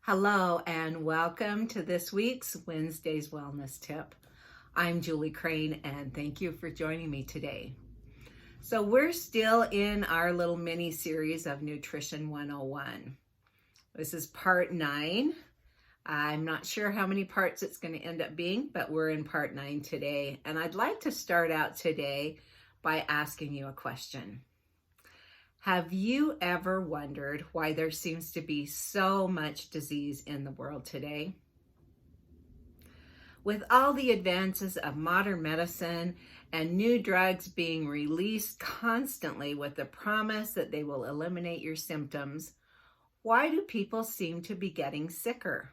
Hello and welcome to this week's Wednesday's Wellness Tip. I'm Julie Crane and thank you for joining me today. So we're still in our little mini series of Nutrition 101. This is part 9. I'm not sure how many parts it's going to end up being, but we're in part 9 today. And I'd like to start out today by asking you a question. Have you ever wondered why there seems to be so much disease in the world today? With all the advances of modern medicine and new drugs being released constantly with the promise that they will eliminate your symptoms, why do people seem to be getting sicker?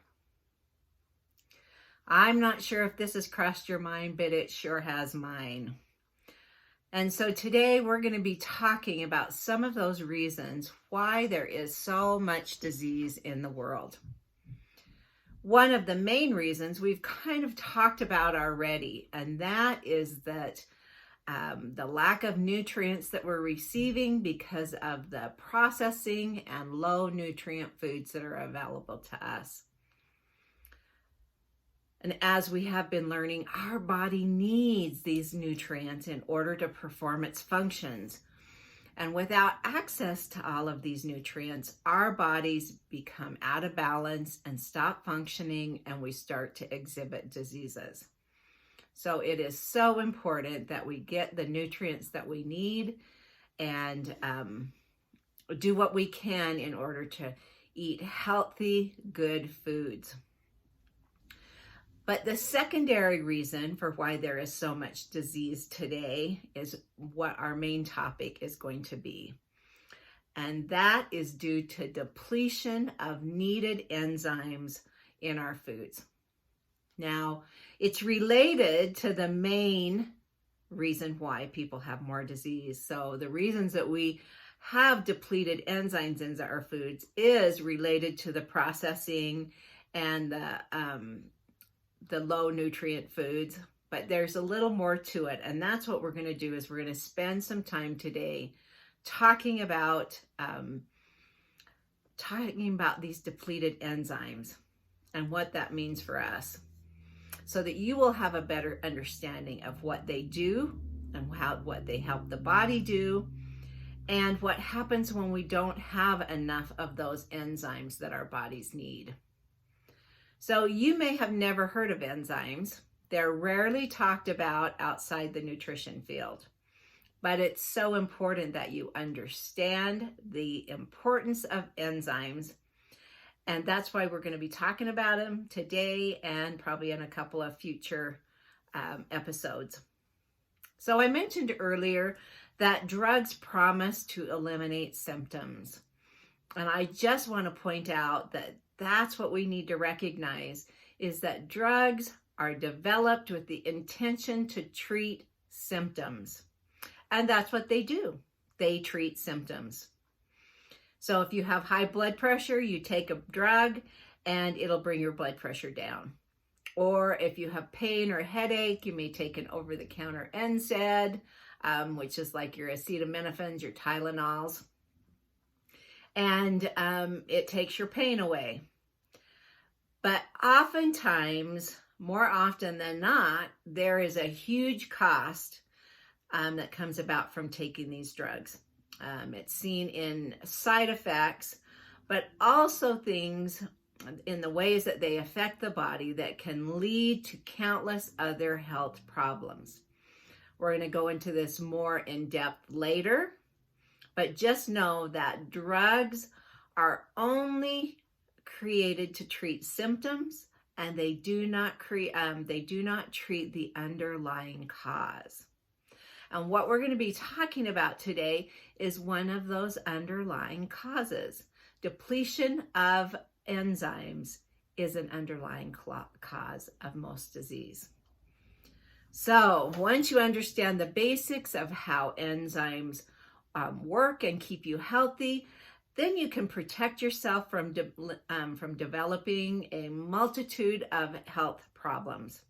I'm not sure if this has crossed your mind, but it sure has mine. And so today we're going to be talking about some of those reasons why there is so much disease in the world. One of the main reasons we've kind of talked about already, and that is that the lack of nutrients that we're receiving because of the processing and low nutrient foods that are available to us. And as we have been learning, our body needs these nutrients in order to perform its functions. And without access to all of these nutrients, our bodies become out of balance and stop functioning, and we start to exhibit diseases. So it is so important that we get the nutrients that we need and do what we can in order to eat healthy, good foods. But the secondary reason for why there is so much disease today is what our main topic is going to be. And that is due to depletion of needed enzymes in our foods. Now, it's related to the main reason why people have more disease. So the reasons that we have depleted enzymes in our foods is related to the processing and the low nutrient foods, but there's a little more to it. And that's what we're going to do is we're going to spend some time today talking about these depleted enzymes and what that means for us so that you will have a better understanding of what they do and what they help the body do and what happens when we don't have enough of those enzymes that our bodies need. So you may have never heard of enzymes. They're rarely talked about outside the nutrition field, but it's so important that you understand the importance of enzymes. And that's why we're going to be talking about them today and probably in a couple of future episodes. So I mentioned earlier that drugs promise to eliminate symptoms. And I just want to point out that that's what we need to recognize is that drugs are developed with the intention to treat symptoms. And that's what they do. They treat symptoms. So if you have high blood pressure, you take a drug and it'll bring your blood pressure down. Or if you have pain or headache, you may take an over-the-counter NSAID, which is like your acetaminophen, your Tylenols. And it takes your pain away. But oftentimes, more often than not, there is a huge cost that comes about from taking these drugs. It's seen in side effects, but also things in the ways that they affect the body that can lead to countless other health problems. We're going to go into this more in depth later, but just know that drugs are only created to treat symptoms, and they do not treat the underlying cause. And what we're going to be talking about today is one of those underlying causes. Depletion of enzymes is an underlying cause of most disease. So once you understand the basics of how enzymes work and keep you healthy, then you can protect yourself from developing a multitude of health problems.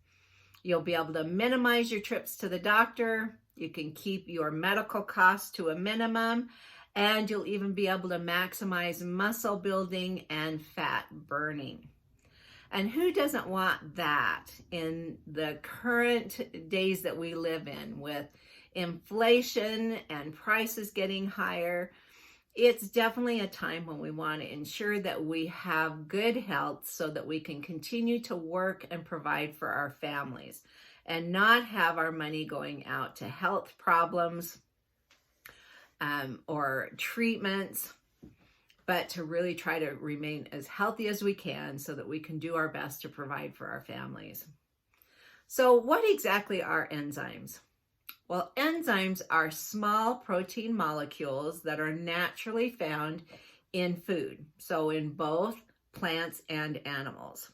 You'll be able to minimize your trips to the doctor. You can keep your medical costs to a minimum, And you'll even be able to maximize muscle building and fat burning. And who doesn't want that in the current days that we live in, with inflation and prices getting higher? It's definitely a time when we want to ensure that we have good health so that we can continue to work and provide for our families and not have our money going out to health problems or treatments, but to really try to remain as healthy as we can so that we can do our best to provide for our families. So what exactly are enzymes? Well, enzymes are small protein molecules that are naturally found in food, so in both plants and animals.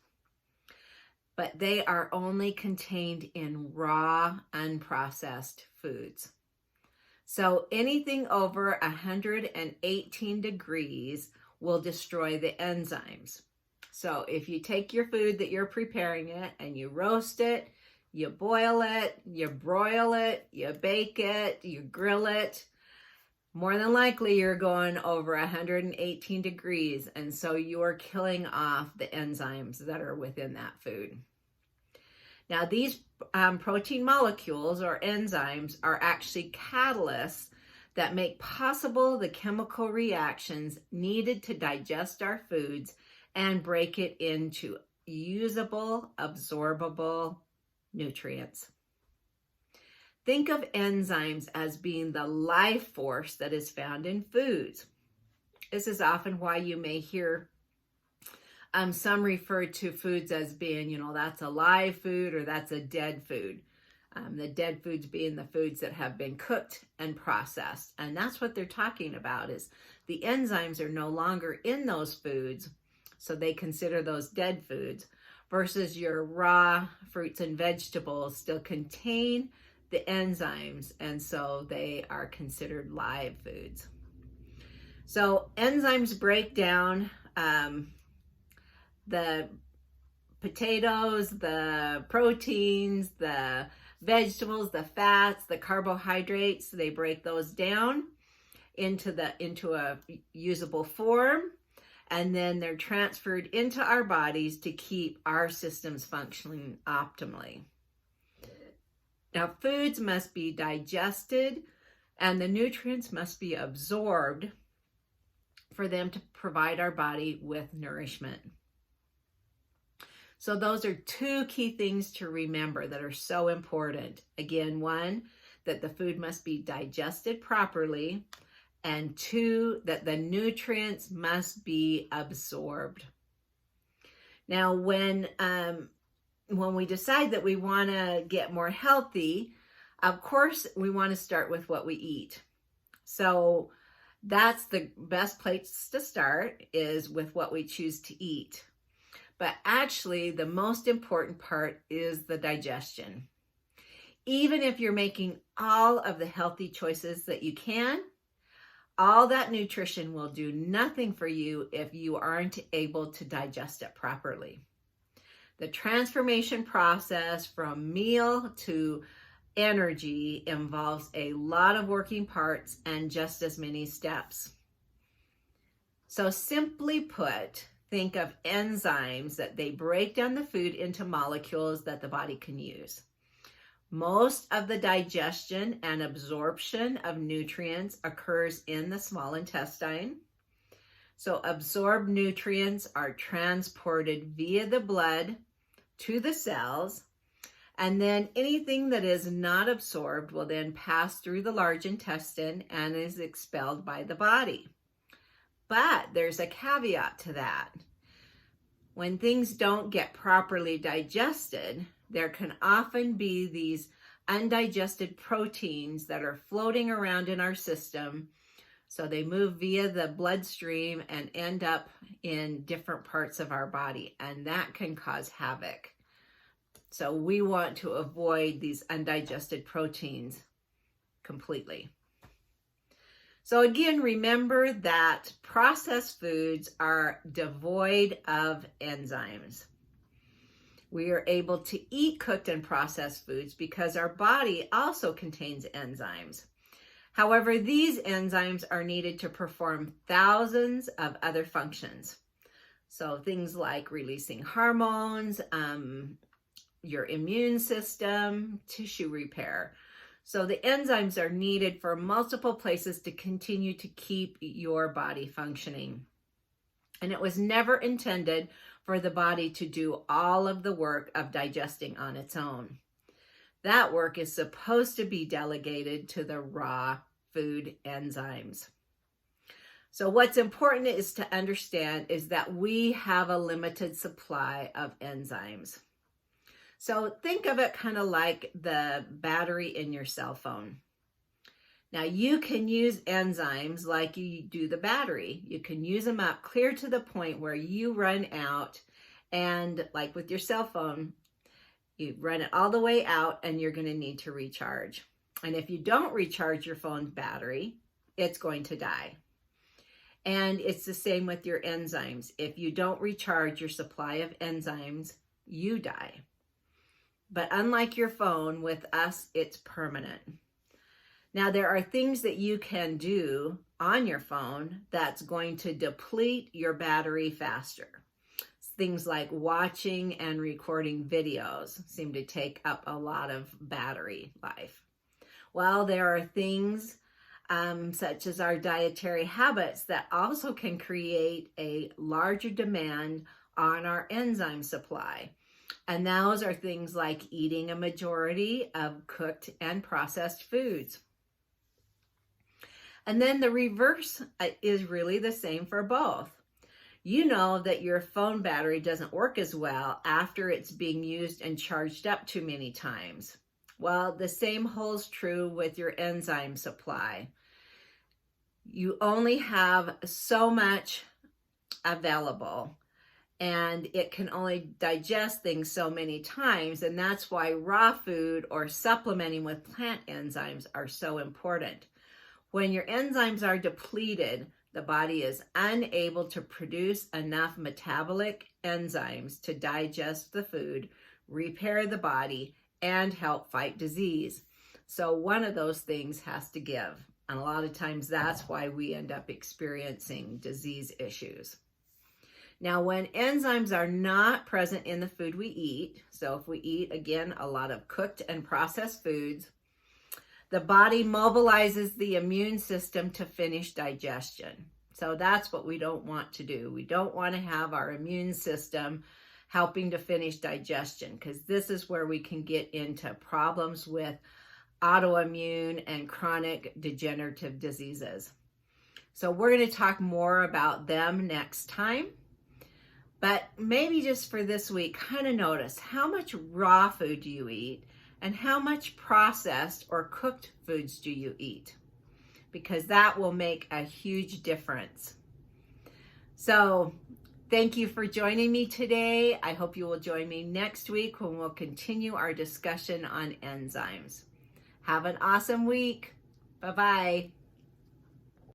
But they are only contained in raw, unprocessed foods. So anything over 118 degrees will destroy the enzymes. So if you take your food that you're preparing it and you roast it, you boil it, you broil it, you bake it, you grill it, more than likely you're going over 118 degrees. And so you're killing off the enzymes that are within that food. Now, these protein molecules or enzymes are actually catalysts that make possible the chemical reactions needed to digest our foods and break it into usable, absorbable nutrients. Think of enzymes as being the life force that is found in foods. This is often why you may hear some refer to foods as being, that's a live food or that's a dead food. The dead foods being the foods that have been cooked and processed. And that's what they're talking about, is the enzymes are no longer in those foods, so they consider those dead foods, versus your raw fruits and vegetables still contain the enzymes, and so they are considered live foods. So enzymes break down the potatoes, the proteins, the vegetables, the fats, the carbohydrates. They break those down into a usable form, and then they're transferred into our bodies to keep our systems functioning optimally. Now, foods must be digested and the nutrients must be absorbed for them to provide our body with nourishment. So those are two key things to remember that are so important. Again, one, that the food must be digested properly, and two, that the nutrients must be absorbed. Now, when we decide that we want to get more healthy, of course, we want to start with what we eat. So that's the best place to start, is with what we choose to eat. But actually, the most important part is the digestion. Even if you're making all of the healthy choices that you can, all that nutrition will do nothing for you if you aren't able to digest it properly. The transformation process from meal to energy involves a lot of working parts and just as many steps. So simply put, think of enzymes that they break down the food into molecules that the body can use. Most of the digestion and absorption of nutrients occurs in the small intestine. So absorbed nutrients are transported via the blood to the cells, and then anything that is not absorbed will then pass through the large intestine and is expelled by the body. But there's a caveat to that. When things don't get properly digested, there can often be these undigested proteins that are floating around in our system. So they move via the bloodstream and end up in different parts of our body, and that can cause havoc. So we want to avoid these undigested proteins completely. So again, remember that processed foods are devoid of enzymes. We are able to eat cooked and processed foods because our body also contains enzymes. However, these enzymes are needed to perform thousands of other functions. So things like releasing hormones, your immune system, tissue repair. So the enzymes are needed for multiple places to continue to keep your body functioning. And it was never intended for the body to do all of the work of digesting on its own. That work is supposed to be delegated to the raw food enzymes. So what's important is to understand is that we have a limited supply of enzymes. So think of it kind of like the battery in your cell phone. Now you can use enzymes like you do the battery. You can use them up clear to the point where you run out, and like with your cell phone, you run it all the way out and you're going to need to recharge. And if you don't recharge your phone's battery, it's going to die. And it's the same with your enzymes. If you don't recharge your supply of enzymes, you die. But unlike your phone, with us, it's permanent. Now, there are things that you can do on your phone that's going to deplete your battery faster. Things like watching and recording videos seem to take up a lot of battery life. Well, there are things such as our dietary habits that also can create a larger demand on our enzyme supply. And those are things like eating a majority of cooked and processed foods. And then the reverse is really the same for both. You know that your phone battery doesn't work as well after it's being used and charged up too many times. Well, the same holds true with your enzyme supply. You only have so much available, and it can only digest things so many times, and that's why raw food or supplementing with plant enzymes are so important. When your enzymes are depleted, the body is unable to produce enough metabolic enzymes to digest the food, repair the body, and help fight disease. So one of those things has to give. And a lot of times that's why we end up experiencing disease issues. Now, when enzymes are not present in the food we eat, so if we eat, again, a lot of cooked and processed foods, the body mobilizes the immune system to finish digestion. So that's what we don't want to do. We don't want to have our immune system helping to finish digestion, because this is where we can get into problems with autoimmune and chronic degenerative diseases. So we're going to talk more about them next time. But maybe just for this week, kind of notice how much raw food do you eat and how much processed or cooked foods do you eat, because that will make a huge difference. So thank you for joining me today. I hope you will join me next week when we'll continue our discussion on enzymes. Have an awesome week. Bye-bye.